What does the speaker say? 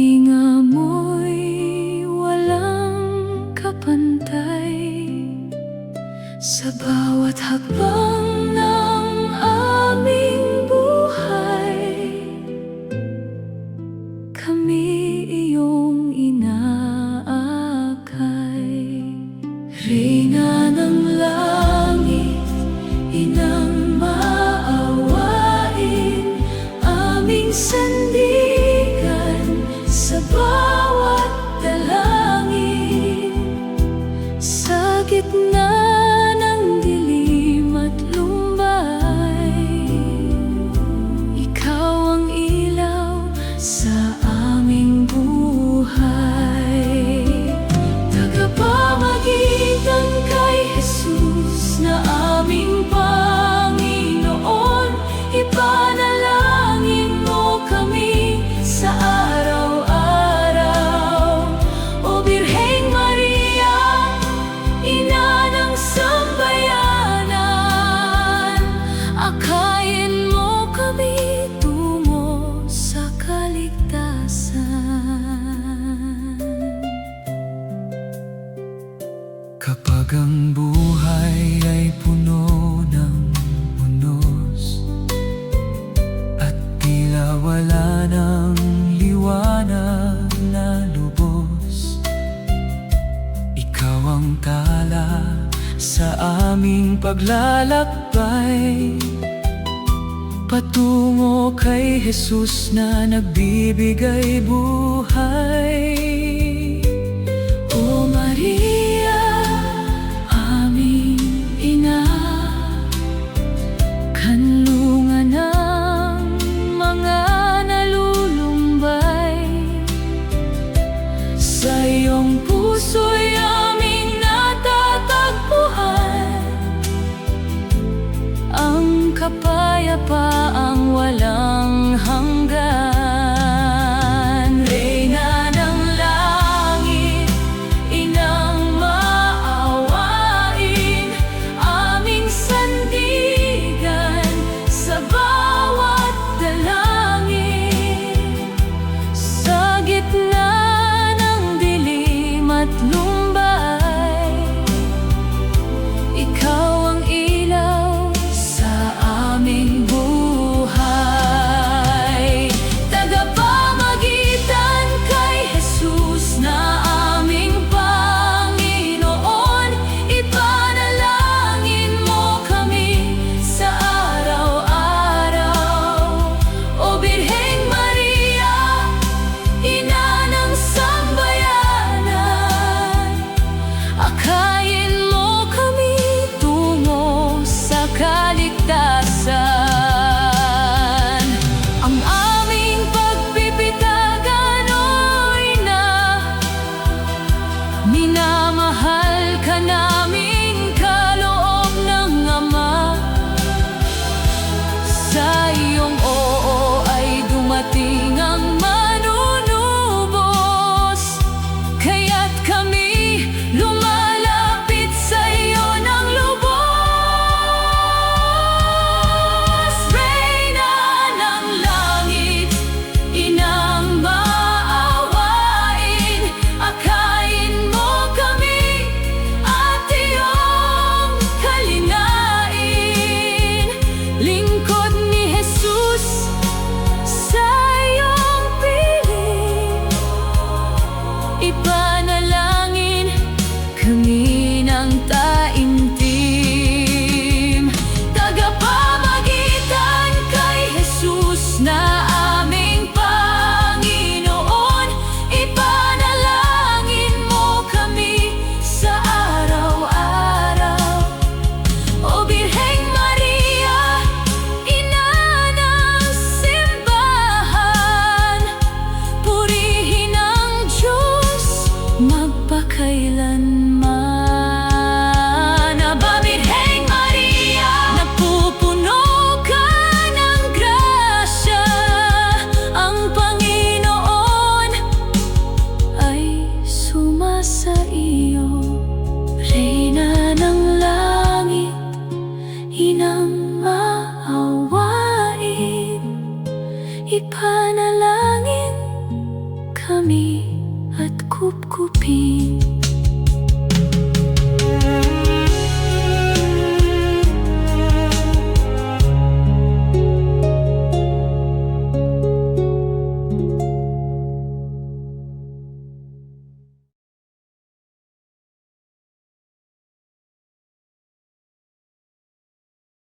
Tuwing amoy walang kapantay, sa bawat hakbang ng aming buhay, kami iyong inaakay. Reyna ng langit, inang maawain, aming sandigan sa bawat dalangin. Sa gitna ng dilim at lumbay, ikaw ang ilaw sa aming buhay. Tagapamagitan kay Jesus na aming Panginoon, ipanalangin mo kami sa araw-araw. O Birheng Maria, ina ng sambayanan, akayin mo kami tungo sa kaligtasan. Kapag ang buhay ay puno ng unos at tila wala ng liwanag na lubos, ikaw ang tala sa aming paglalakbay, patungo kay Jesus na nagbibigay buhay. O Maria, aming ina, kanlungan ng mga nalulumbay, sa iyong puso'y aming natatagpuan ang kapayapaang walang hanggan. Reyna ng langit, inang maawain, aming sandigan sa bawat dalangin. Sa gitna ng dilim at lumbay, ikaw ang ilaw sa aming buhay. Tagapamagitan kay Jesus na aming Panginoon, ipanalangin mo kami sa araw-araw. O Birheng Maria, ina ng sambayanan, akayin mo kami tungo sa kaligtasan. Ang aming pagpipitagan, o Ina, minamahal ka namin kaloob ng Ama. Sa iyong oo ay dumating ang manunubos, kaya't kami lumalapit sa iyo ng lubos. Reyna ng langit, inang maawain, akayin mo kami at iyong kalinain. Lingkod ni Jesus sa iyong piling, ipanalangin kami ng taimtim. Tagapamagitan kay Jesus na aming Panginoon, ipanalangin mo kami sa araw-araw. O Birheng Maria, ina ng simbahan, purihin ang Diyos magpakailanman. Aba Birheng Maria, napupuno ka ng grasya, ang Panginoon ay sumasa iyo. Reyna ng langit, inang maawain, ipanalangin kami. dami at kupkupin.